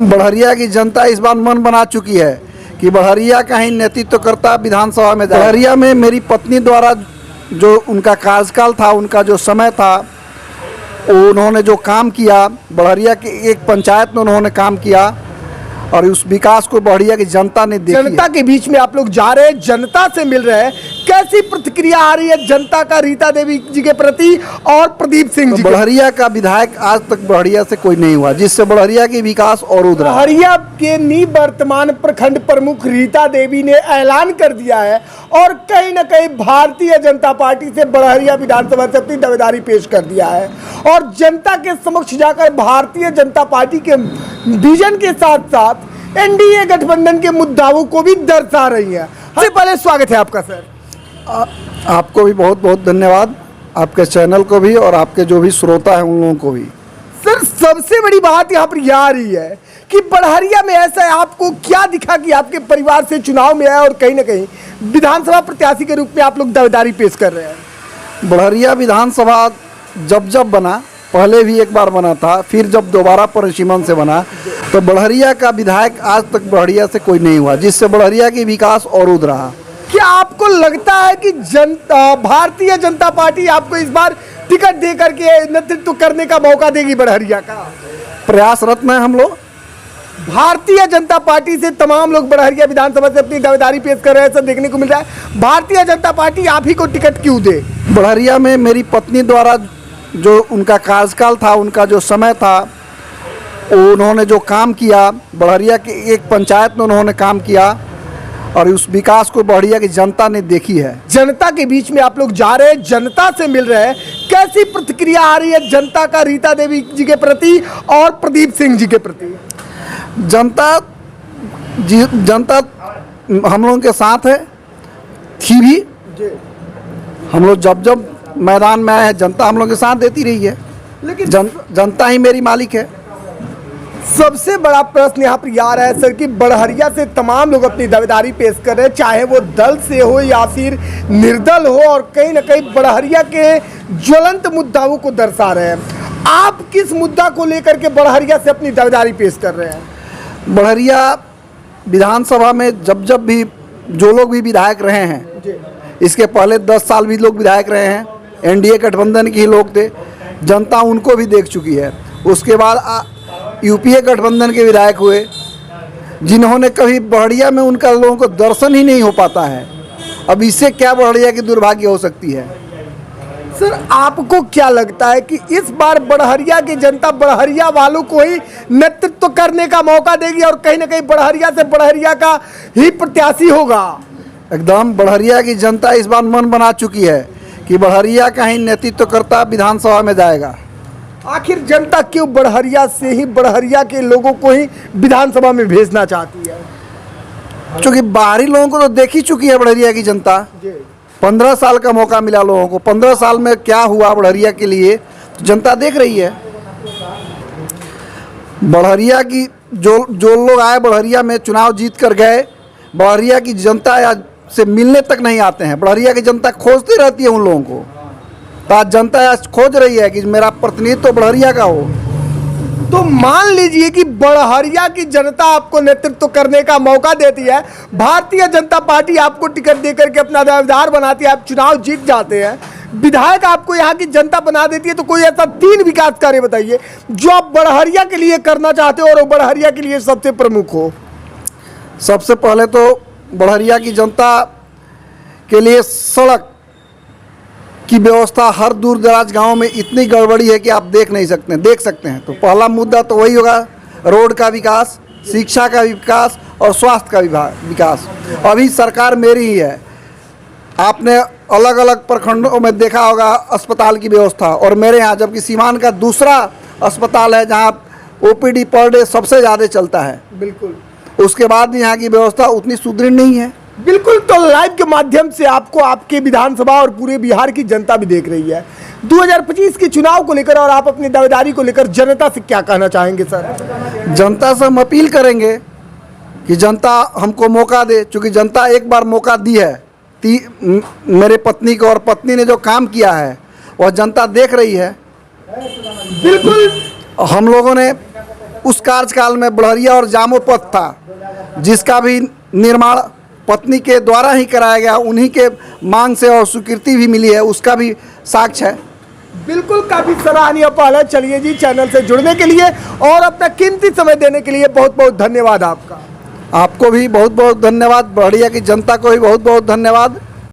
बड़हरिया की जनता इस बार मन बना चुकी है कि बड़हरिया का ही नेतृत्व करता विधानसभा में। बड़हरिया में मेरी पत्नी द्वारा जो उनका कार्यकाल था, उनका जो समय था, उन्होंने जो काम किया, बड़हरिया की एक पंचायत में उन्होंने काम किया और उस विकास को बड़हरिया की जनता ने देखी। जनता के बीच में आप लोग जा रहे हैं, जनता से मिल रहे हैं, कैसी प्रतिक्रिया आ रही है जनता का रीता देवी जी के प्रति और प्रदीप सिंह जी? बड़हरिया का विधायक आज तक बड़हरिया से कोई नहीं हुआ, जिससे बड़हरिया की विकास और उधरा। बड़हरिया के निवर्तमान प्रखंड प्रमुख रीता देवी ने ऐलान कर दिया है और कहीं ना कहीं भारतीय जनता पार्टी से बड़हरिया विधानसभा से अपनी दावेदारी पेश कर दिया है और जनता के समक्ष जाकर भारतीय जनता पार्टी के विजन के साथ साथ एनडीए गठबंधन के मुद्दाओं को भी दर्शा रही है। सबसे पहले स्वागत है आपका सर। आपको भी बहुत बहुत धन्यवाद, आपके चैनल को भी और आपके जो भी श्रोता हैं उन लोगों को भी। सर, सबसे बड़ी बात यहाँ पर यह आ रही है कि बड़हरिया में ऐसा है, आपको क्या दिखा कि आपके परिवार से चुनाव में आया और कहीं ना कहीं विधानसभा प्रत्याशी के रूप में आप लोग दावेदारी पेश कर रहे हैं? बड़हरिया विधानसभा जब बना, पहले भी एक बार बना था, फिर जब दोबारा परिसीमन से बना, तो बड़हरिया का विधायक आज तक बड़हरिया से कोई नहीं हुआ, जिससे बड़हरिया की विकास और उधरा। क्या आपको लगता है कि भारतीय जनता पार्टी आपको इस बार टिकट दे करके नेतृत्व करने का मौका देगी? बड़हरिया का प्रयासरत में हम लोग भारतीय जनता पार्टी से तमाम लोग बड़हरिया विधानसभा से अपनी दावेदारी पेश कर रहे हैं, सब देखने को मिल रहा है। भारतीय जनता पार्टी आप ही को टिकट क्यों दे? बड़हरिया में मेरी पत्नी द्वारा जो उनका कार्यकाल था, उनका जो समय था, उन्होंने जो काम किया, बड़हरिया की एक पंचायत में उन्होंने काम किया और उस विकास को बड़हरिया की जनता ने देखी है। जनता के बीच में आप लोग जा रहे हैं, जनता से मिल रहे हैं, कैसी प्रतिक्रिया आ रही है जनता का रीता देवी जी के प्रति और प्रदीप सिंह जी के प्रति? जनता हम लोगों के साथ है, थी भी। हम लोग जब मैदान में आए हैं, जनता हम लोग के साथ देती रही है, लेकिन जनता ही मेरी मालिक है। सबसे बड़ा प्रश्न यहाँ पर यह आ रहा है सर कि बड़हरिया से तमाम लोग अपनी दावेदारी पेश कर रहे हैं, चाहे वो दल से हो या फिर निर्दल हो, और कहीं ना कहीं बड़हरिया के ज्वलंत मुद्दाओं को दर्शा रहे हैं। आप किस मुद्दा को लेकर के बड़हरिया से अपनी दावेदारी पेश कर रहे हैं? बड़हरिया विधानसभा में जब भी जो लोग भी विधायक रहे हैं, इसके पहले 10 साल भी लोग विधायक रहे हैं, एनडीए गठबंधन के ही लोग थे, जनता उनको भी देख चुकी है। उसके बाद यूपीए गठबंधन के विधायक हुए, जिन्होंने कभी बड़हरिया में उनका लोगों को दर्शन ही नहीं हो पाता है। अब इससे क्या बड़हरिया की दुर्भाग्य हो सकती है? सर, आपको क्या लगता है कि इस बार बड़हरिया की जनता बड़हरिया वालों को ही नेतृत्व करने का मौका देगी और कहीं ना कहीं बड़हरिया से बड़हरिया का ही प्रत्याशी होगा? एकदम बड़हरिया की जनता इस बार मन बना चुकी है कि बड़हरिया का ही नेतृत्व करता विधानसभा में जाएगा। आखिर जनता क्यों बड़हरिया से ही, बड़हरिया के लोगों को ही विधानसभा में भेजना चाहती है? क्योंकि बाहरी लोगों को तो देख ही चुकी है बड़हरिया की जनता। 15 साल का मौका मिला लोगों को, 15 साल में क्या हुआ बड़हरिया के लिए तो जनता देख रही है। बड़हरिया की जो लोग आए बड़हरिया में, चुनाव जीत कर गए, बड़हरिया की जनता से मिलने तक नहीं आते हैं। बड़हरिया की जनता खोजती रहती है उन लोगों को, तो आज जनता आज खोज रही है कि मेरा प्रतिनिधित्व तो बड़हरिया का हो। तो मान लीजिए कि बड़हरिया की जनता आपको नेतृत्व करने का मौका देती है, भारतीय जनता पार्टी आपको टिकट देकर के अपना दावेदार बनाती है, आप चुनाव जीत जाते हैं, विधायक आपको यहाँ की जनता बना देती है, तो कोई ऐसा 3 विकास कार्य बताइए जो आप बड़हरिया के लिए करना चाहते हो और बड़हरिया के लिए सबसे प्रमुख हो। सबसे पहले तो बड़हरिया की जनता के लिए सड़क की व्यवस्था हर दूर दराज गाँव में इतनी गड़बड़ी है कि आप देख सकते हैं। तो पहला मुद्दा तो वही होगा, रोड का विकास, शिक्षा का विकास और स्वास्थ्य का विकास। अभी सरकार मेरी ही है, आपने अलग अलग प्रखंडों में देखा होगा अस्पताल की व्यवस्था, और मेरे यहाँ जबकि सीमान का दूसरा अस्पताल है जहाँ ओपीडी पर डे सबसे ज़्यादा चलता है। बिल्कुल। उसके बाद भी यहाँ की व्यवस्था उतनी सुदृढ़ नहीं है। बिल्कुल। तो लाइव के माध्यम से आपको आपके विधानसभा और पूरे बिहार की जनता भी देख रही है, 2025 के चुनाव को लेकर और आप अपनी दावेदारी को लेकर जनता से क्या कहना चाहेंगे सर? जनता से हम अपील करेंगे कि जनता हमको मौका दे, क्योंकि जनता एक बार मौका दी है मेरे पत्नी को, और पत्नी ने जो काम किया है वह जनता देख रही है। बिल्कुल। हम लोगों ने उस कार्यकाल में बढ़हरिया और जामो पथ था, जिसका भी निर्माण पत्नी के द्वारा ही कराया गया, उन्हीं के मांग से और स्वीकृति भी मिली है, उसका भी साक्ष्य है। बिल्कुल, काफी सराहनीय पहल है। चलिए जी, चैनल से जुड़ने के लिए और अपना कीमती समय देने के लिए बहुत बहुत धन्यवाद आपका। आपको भी बहुत बहुत धन्यवाद, बढ़िया की जनता को भी बहुत बहुत धन्यवाद।